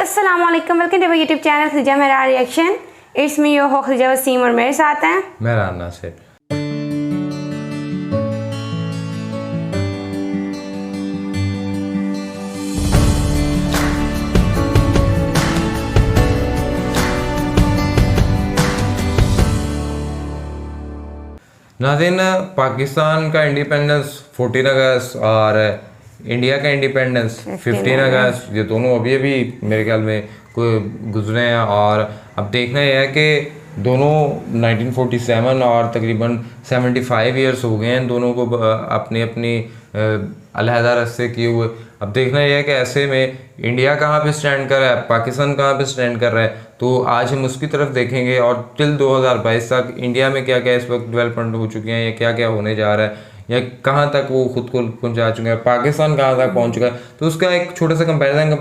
अस्सलाम वालेकुम, welcome to YouTube channel Khadija मेरा reaction. It's me your host Khadija Waseem और मेरे साथ हैं मेरा नासिर। नाज़रीन, पाकिस्तान का इंडिपेंडेंस 14 अगस्त और इंडिया का इंडिपेंडेंस 15 अगस्त, ये दोनों अभी अभी मेरे ख्याल में कोई गुजरे हैं। और अब देखना यह है कि दोनों 1947 और तकरीबन 75 ईयर्स हो गए हैं दोनों को अपनी अपनी अलहदा रास्ते किए हुए। अब देखना यह है कि ऐसे में इंडिया कहाँ पे स्टैंड कर रहा है, पाकिस्तान कहाँ पे स्टैंड कर रहा है। तो आज हम उसकी तरफ देखेंगे और टिल 2022 तक इंडिया में क्या क्या इस वक्त डेवलपमेंट हो चुकी हैं या क्या क्या होने जा रहा है या कहाँ तक वो खुद को पहुंचा चुके हैं, पाकिस्तान कहाँ तक पहुंच चुका है। तो उसका एक छोटा सा कंपैरिजन को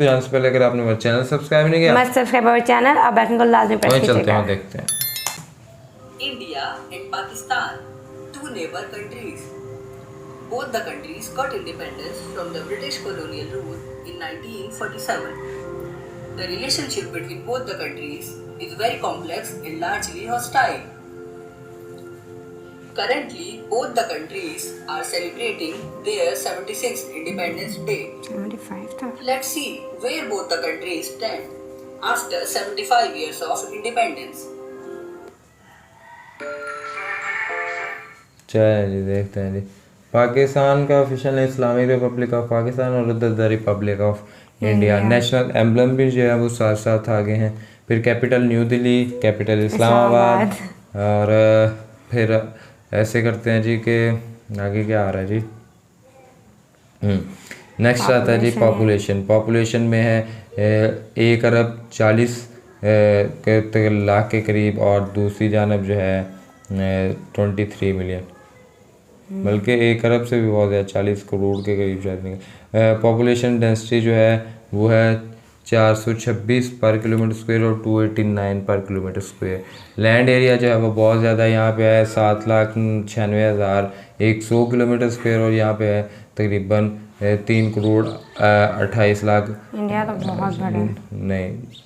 जानने से पहले अगर आपने मेरा चैनल सब्सक्राइब नहीं किया, मस्ट सब्सक्राइब आवर चैनल और बेल को लाजमी प्रेस कीजिएगा। चलते हैं देखते हैं। India and Pakistan, two neighbor countries. Both the countries got independence from the British colonial rule in 1947. The relationship between both the countries is very complex and largely hostile. Currently, both the countries are celebrating their 76th Independence Day. 75 Let's see where both the countries stand after 75 years of independence. चलिए जी देखते हैं जी। पाकिस्तान का official Islamic Republic of Pakistan और उधर the Republic of India. National emblem भी जो है वो साथ साथ आगे हैं। फिर capital new Delhi, capital Islamabad. और फिर ऐसे करते हैं जी कि आगे क्या आ रहा है जी। नेक्स्ट आता है जी पॉपुलेशन में है 1 अरब 40 लाख के करीब और दूसरी जानब जो है 23 मिलियन, बल्कि 1 अरब से भी बहुत ज़्यादा 40 करोड़ के करीब शायद। पॉपुलेशन डेंसिटी जो है वो है 426 पर किलोमीटर स्क्वायर और 289 पर किलोमीटर स्क्वायर। लैंड एरिया जो है वो बहुत ज़्यादा यहाँ पे है 7,96,100 किलोमीटर स्क्वायर और यहाँ पे है तकरीबन 3 करोड़ 28 लाख। इंडिया तो बहुत बड़ा नहीं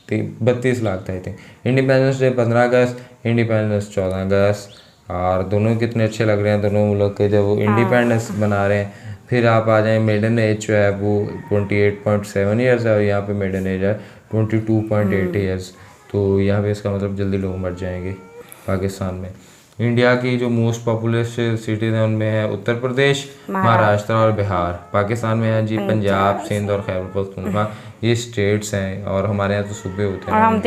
32 लाख था I think. Independence day 15 August, independence 14 अगस्त। और दोनों कितने अच्छे लग रहे हैं दोनों मुल्क के जब वो इंडिपेंडेंस बना रहे हैं। फिर आप आ जाएं, मेडन एज जो है वो 28.7 ईयर्स है और यहाँ पे मेडन एज है 22.8 ईयर्स। तो यहाँ पे इसका मतलब जल्दी लोग मर जाएंगे पाकिस्तान में। इंडिया की जो मोस्ट पॉपुलस सिटीज़ हैं उनमें है उत्तर प्रदेश, महाराष्ट्र और बिहार। पाकिस्तान में है जी पंजाब, सिंध और खैबर पख्तूनख्वा, ये स्टेट्स हैं। और हमारे यहाँ तो सूबे होते हैं और हम इन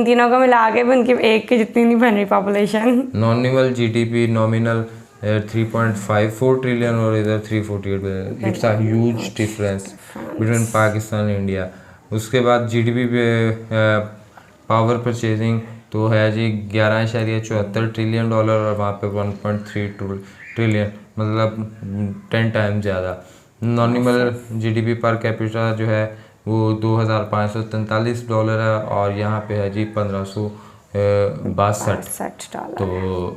तीनों को मिला के भी उनकी एक की जितनी नहीं बन रही population. Nominal GDP nominal 3.54 trillion और इधर 348 billion. It's a huge difference between Pakistan and India. उसके बाद जीडीपी पे पावर परचेजिंग तो है जी 11.74 ट्रिलियन डॉलर और वहाँ पे 1.3 ट्रिलियन, मतलब 10 टाइम ज़्यादा। नॉमिनल जीडीपी पर कैपिटा जो है वो 2,543 डॉलर है और यहाँ पे है जी 1562 डॉलर। तो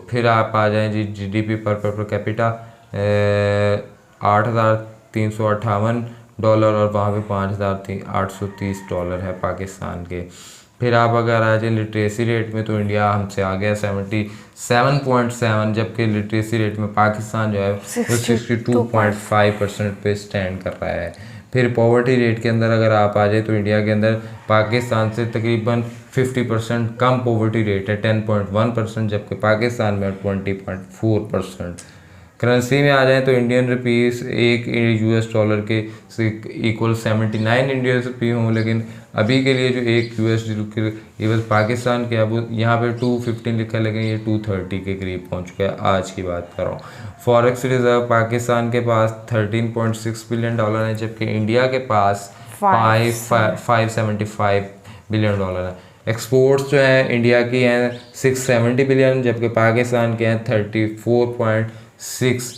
फिर आप आ जाएं जी जीडीपी पर कैपिटा 8,358 डॉलर और वहाँ पे 5,830 डॉलर है पाकिस्तान के। फिर आप अगर आ जाए लिटरेसी रेट में तो इंडिया हमसे आ गया 77.7, जबकि लिटरेसी रेट में पाकिस्तान जो है वो 62.5% पे स्टैंड कर रहा है। फिर पॉवर्टी रेट के अंदर अगर आप आ जाए तो इंडिया के अंदर पाकिस्तान से तकरीबन 50% कम पॉवर्टी रेट है 10.1%, जबकि पाकिस्तान में 20.4%। करेंसी में आ जाए तो इंडियन रुपीस एक यूएस डॉलर के इक्वल 79 इंडियन रुपी हों, लेकिन अभी के लिए जो एक यूएस बस पाकिस्तान के अब यहाँ पे 215 लिखा है, लेकिन ये 230 के करीब पहुँच चुका है। आज की बात कर रहा हूँ। फॉरेक्स रिजर्व पाकिस्तान के पास 13.6 बिलियन डॉलर है, जबकि इंडिया के पास 575 बिलियन डॉलर है। एक्सपोर्ट्स जो है इंडिया की हैं 670 बिलियन, जबकि पाकिस्तान के हैं 34.6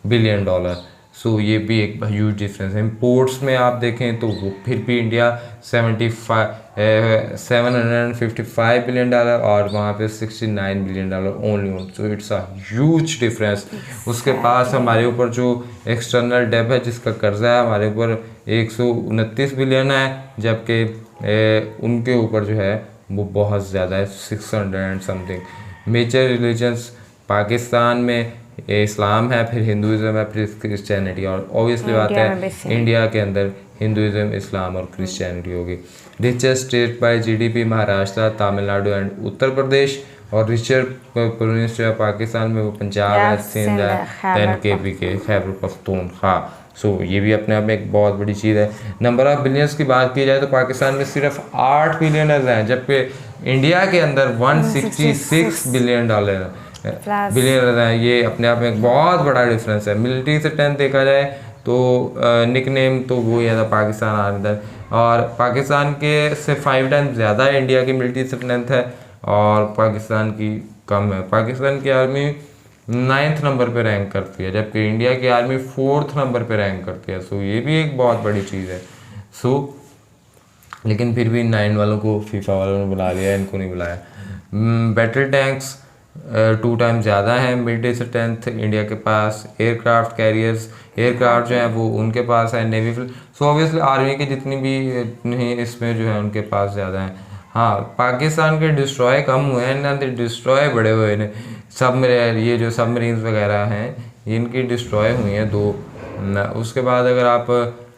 बिलियन डॉलर। सो ये भी एक ह्यूज डिफरेंस है। इम्पोर्ट्स में आप देखें तो वो फिर भी इंडिया 755 बिलियन डॉलर और वहाँ पे 69 billion dollar only on. So it's a huge difference. उसके पास हमारे ऊपर जो एक्सटर्नल डेब्ट है जिसका कर्जा है हमारे ऊपर 129 बिलियन है, जबकि उनके ऊपर जो है वो बहुत ज़्यादा है, 600 and something. Major religions Pakistan में इस्लाम है, फिर हिंदुज़म है, फिर क्रिश्चियनिटी, और ऑब्वियसली बात है इंडिया के अंदर हिंदुज़म, इस्लाम और क्रिश्चियनिटी होगी। Richest state by GDP Maharashtra, Tamil Nadu and Uttar Pradesh, और रिचर प्रोविंस जो है पाकिस्तान में वो पंजाब है, सिंध है, दैन केपी के खैबर पख्तूनख्वा। सो ये भी अपने आप में एक बहुत बड़ी चीज़ है। नंबर ऑफ बिलियंस की बात की जाए तो पाकिस्तान में सिर्फ 8 बिलियनर्स हैं, जबकि इंडिया के अंदर 166 बिलियन डॉलर बिलियनर्स हैं। ये अपने आप में एक बहुत बड़ा डिफरेंस है। मिलिट्री से 10 देखा जाए तो निकनेम तो वो है पाकिस्तान आर्मी, और पाकिस्तान के से 5 टाइम्स ज़्यादा इंडिया की मिलिट्री स्ट्रेंथ है और पाकिस्तान की कम है। पाकिस्तान की आर्मी 9th नंबर पे रैंक करती है, जबकि इंडिया की आर्मी 4th नंबर पे रैंक करती है। सो ये भी एक बहुत बड़ी चीज़ है। सो लेकिन फिर भी 9 वालों को फीफा वालों ने बुला लिया, इनको नहीं बुलाया। बैटल टैंक्स 2 टाइम्स ज़्यादा है मिलिट्री स्ट्रेंथ इंडिया के पास। एयरक्राफ्ट कैरियर्स, एयरक्राफ्ट जो है वो उनके पास है। Navy fleet, so obviously army की जितनी भी इसमें जो है उनके पास ज़्यादा है। हाँ, पाकिस्तान के डिस्ट्रॉय कम हुए हैं ना, डिस्ट्रॉय बड़े हुए हैं। ये जो सबमरीन्स वगैरह हैं इनकी डिस्ट्रॉय हुई हैं 2। उसके बाद अगर आप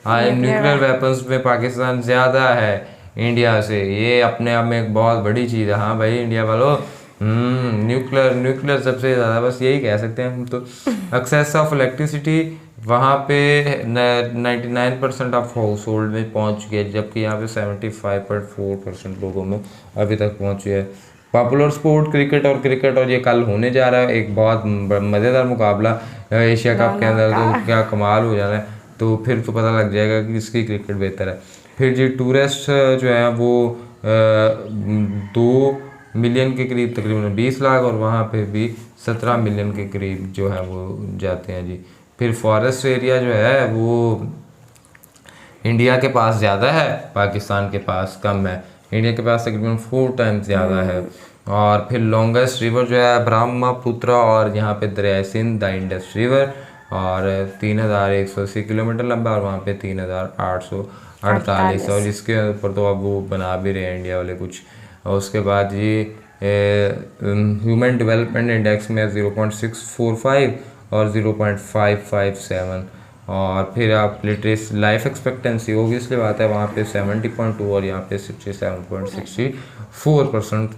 न्यूक्लियर वेपन्स में पाकिस्तान ज़्यादा है इंडिया से, ये अपने आप में एक बहुत बड़ी चीज़ है। हाँ भाई इंडिया वालों, न्यूक्लियर सबसे ज़्यादा, बस यही कह सकते हैं हम तो। एक्सेस ऑफ इलेक्ट्रिसिटी वहाँ पे 99% ऑफ हाउस होल्ड में पहुँच गया, जबकि यहाँ पे 75.4% लोगों में अभी तक पहुँची है। पॉपुलर स्पोर्ट क्रिकेट, और ये कल होने जा रहा है एक बहुत मज़ेदार मुकाबला एशिया कप के अंदर, तो क्या कमाल हो जाना है। तो फिर तो पता लग जाएगा कि किसकी क्रिकेट बेहतर है। फिर जी टूरिस्ट जो है वो 2 मिलियन के करीब, तकरीबन 20 लाख, और वहाँ पे भी 17 मिलियन के करीब जो है वो जाते हैं जी। फिर फॉरेस्ट एरिया जो है वो इंडिया के पास ज़्यादा है, पाकिस्तान के पास कम है। इंडिया के पास तकरीबन 4 टाइम्स ज़्यादा है। और फिर लॉन्गेस्ट रिवर जो है ब्रह्मपुत्र, और यहाँ पे दरिया सिंध द इंडस रिवर, और 3180 किलोमीटर लंबा, और वहाँ पे 3848, और इसके ऊपर तो अब वो बना भी रहे हैं इंडिया वाले कुछ। और उसके बाद ये ह्यूमन डेवलपमेंट इंडेक्स में 0.645 और 0.557। और फिर आप लिटरेसी लाइफ एक्सपेक्टेंसी, ओबियसली बात है वहाँ पे 70.2 और यहाँ पे 67.64%,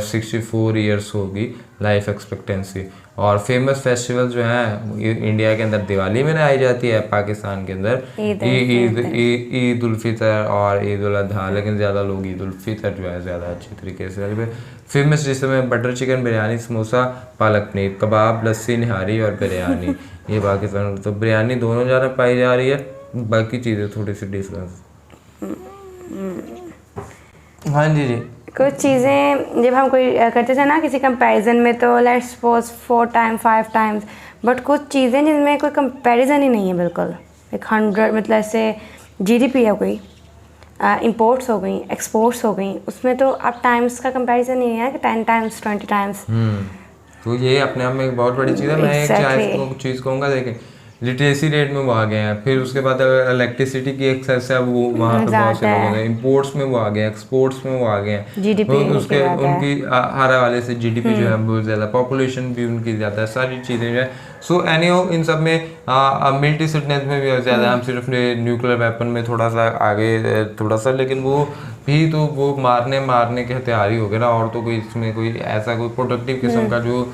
64 ईयर्स होगी लाइफ एक्सपेक्टेंसी। और फेमस फेस्टिवल जो हैं इंडिया के अंदर दिवाली में मनाई जाती है, पाकिस्तान के अंदर ईद उल फितर और ईद उल अजहा, लेकिन ज़्यादा लोग ईद उल फितर जो है ज़्यादा अच्छी तरीके से। फेमस डिश में बटर चिकन, बिरयानी, समोसा, पालक पनीर, कबाब, लस्सी, निहारी और बिरयानी। ये पाकिस्तान तो बिरयानी दोनों ज़्यादा पाई जा रही है, बाकी चीज़ें थोड़ी सी डिफरेंस। हाँ जी जी। कुछ चीज़ें जब हम कोई करते थे ना किसी कंपैरिजन में, तो let's suppose 4 time 5 times, but कुछ चीज़ें जिनमें कोई कंपैरिजन ही नहीं है बिल्कुल। 100 मतलब ऐसे जीडीपी है कोई, इंपोर्ट्स हो गई, एक्सपोर्ट्स हो गई, उसमें तो अब टाइम्स का कंपैरिजन नहीं है कि 10 टाइम्स 20 टाइम्स। तो ये अपने आप में एक बहुत बड़ी चीज़ है। मैं एक चीज़ कहूँगा, देखें लिटरेसी रेट में वो आ गए हैं, फिर उसके बाद इलेक्ट्रिसिटी की एक्सेस है वो वहाँ पे बहुत से लोग हैं, इंपोर्ट्स में वो आ गए हैं, एक्सपोर्ट्स में वो आ गए हैं, जीडीपी उसके उनकी हर हवाले से जीडीपी जो है बहुत ज़्यादा, पॉपुलेशन भी उनकी ज़्यादा है, सारी चीज़ें जो है। सो एनीहो इन सब में मिलिट्री फिटनेस में भी ज़्यादा, हम सिर्फ न्यूक्लियर वेपन में थोड़ा सा आगे थोड़ा सा, लेकिन वो भी तो वो मारने के हथियार ही हो गए ना, और तो कोई इसमें कोई ऐसा कोई प्रोडक्टिव किस्म का जो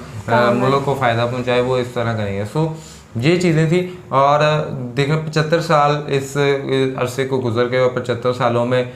मुल्क को फ़ायदा पहुँचाए वो इस तरह का नहीं है। सो ये चीज़ें थी। और देखो 75 साल इस अरसे को गुजर गए, और 75 सालों में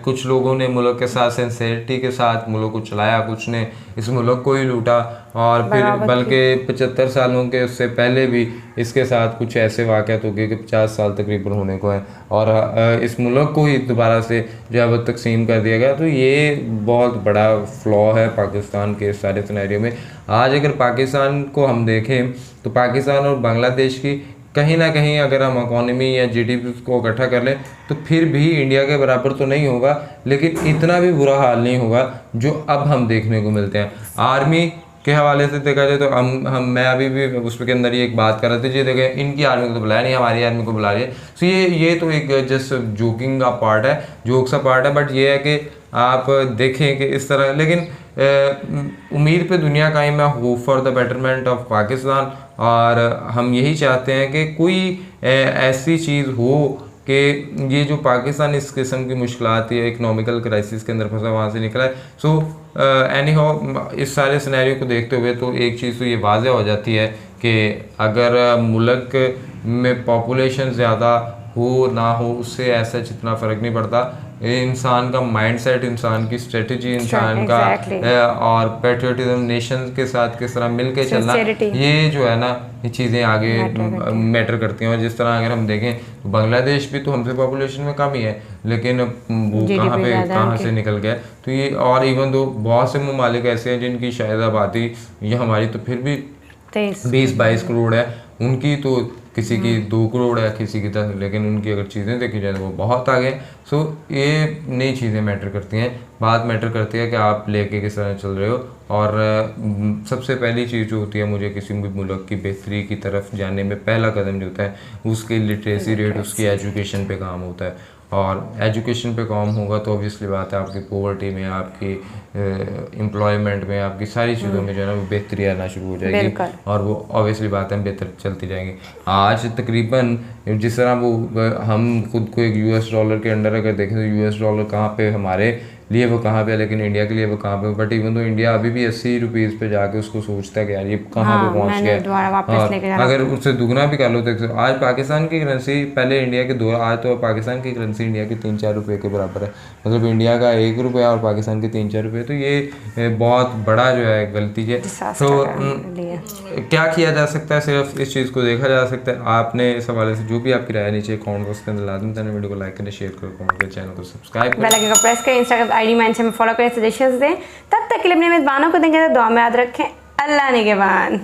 कुछ लोगों ने मुल्क के साथ सिंसेरिटी के साथ मुल्क को चलाया, कुछ ने इस मुल्क को ही लूटा, और फिर बल्कि 75 सालों के उससे पहले भी इसके साथ कुछ ऐसे वाक़यात हो गए कि 50 साल तकरीबन होने को हैं, और इस मुल्क को ही दोबारा से जो है वो तकसीम कर दिया गया। तो ये बहुत बड़ा फ्लॉ है पाकिस्तान के सारे सिनेरियो में। आज अगर पाकिस्तान को हम देखें तो पाकिस्तान और बांग्लादेश की कहीं ना कहीं अगर हम इकॉनमी या जीडीपी को इकट्ठा कर लें तो फिर भी इंडिया के बराबर तो नहीं होगा, लेकिन इतना भी बुरा हाल नहीं होगा जो अब हम देखने को मिलते हैं। आर्मी के हवाले से देखा जाए तो हम मैं अभी भी उस के अंदर ही एक बात कर रहे थे जी, देखें इनकी आर्मी को तो बुलाया नहीं, हमारी आर्मी को बुला रही है। सो ये तो एक जस्ट जोकिंग का पार्ट है, जोक सा पार्ट है, बट ये है कि आप देखें कि इस तरह, लेकिन उम्मीद पे दुनिया कायम है, hope for the betterment of Pakistan. और हम यही चाहते हैं कि कोई ऐसी चीज़ हो कि ये जो पाकिस्तान इस किस्म की मुश्किलात या इकनॉमिकल क्राइसिस के अंदर फंसा वहाँ से निकला है। सो एनी हाउ इस सारे सिनेरियो को देखते हुए तो एक चीज़ तो ये वाज़ेह हो जाती है कि अगर मुल्क में पॉपुलेशन ज़्यादा हो ना हो उससे ऐसा जितना फ़र्क नहीं पड़ता, इंसान का माइंडसेट, इंसान की स्ट्रेटजी, इंसान का और पेट्रियटिज्म, नेशन के साथ किस तरह मिल के चलना, ये जो है ना ये चीज़ें आगे मैटर करती हैं। और जिस तरह अगर हम देखें तो बांग्लादेश भी तो हमसे पॉपुलेशन में कम ही है, लेकिन वो कहाँ से निकल गया। तो ये और इवन दो बहुत से ममालिक ऐसे हैं जिनकी शायद आबादी ये हमारी तो फिर भी 20-22 करोड़ है, उनकी तो किसी की 2 करोड़ है, किसी की 10, लेकिन उनकी अगर चीज़ें देखी जाए तो वो बहुत आगे। सो ये नई चीज़ें मैटर करती हैं, बात मैटर करती है कि आप लेके किस तरह चल रहे हो। और सबसे पहली चीज़ जो होती है, मुझे किसी भी मुल्क की बेहतरी की तरफ जाने में पहला कदम जो होता है उसकी लिटरेसी रेट, उसकी एजुकेशन पे काम होता है। और एजुकेशन पे काम होगा तो ऑब्वियसली बात है आपकी पॉवर्टी में, आपकी एम्प्लॉयमेंट में, आपकी सारी चीज़ों में जो है ना वो बेहतरी आना शुरू हो जाएगी, और वो ऑब्वियसली बात है बेहतर चलती जाएंगी। आज तकरीबन जिस तरह वो हम खुद को एक US डॉलर के अंडर अगर देखें तो US डॉलर कहाँ पे हमारे लिए वो कहाँ पे है, लेकिन इंडिया के लिए वो कहाँ पे, बट इवन तो इंडिया अभी भी 80 रुपीज़ पे जाके उसको सोचता है कि यार ये कहाँ पे पहुँच गया। अगर उससे दुगना भी कर लो तो आज पाकिस्तान की करेंसी, पहले इंडिया के 2, आज तो पाकिस्तान की करेंसी इंडिया के 3-4 रुपये के बराबर है। मतलब इंडिया का 1 रुपया और पाकिस्तान के 3-4 रुपये, तो ये बहुत बड़ा जो है गलती है। तो क्या किया जा सकता है, सिर्फ इस चीज़ को देखा जा सकता है। आपने इस हवाले से जो भी आपकी राय नीचे कमेंट बॉक्स के अंदर लाजमी करना, वीडियो को लाइक करें, शेयर करें, कमेंट करें, चैनल को सब्सक्राइब करें, बेल आइकन को प्रेस करें, इंस्टाग्राम ID मेंशन में फॉलो करें, सजेशंस दें। तब तक के लिए अपने मेज़बानों को देंगे तो दुआ में याद रखें। अल्लाह निगहबान।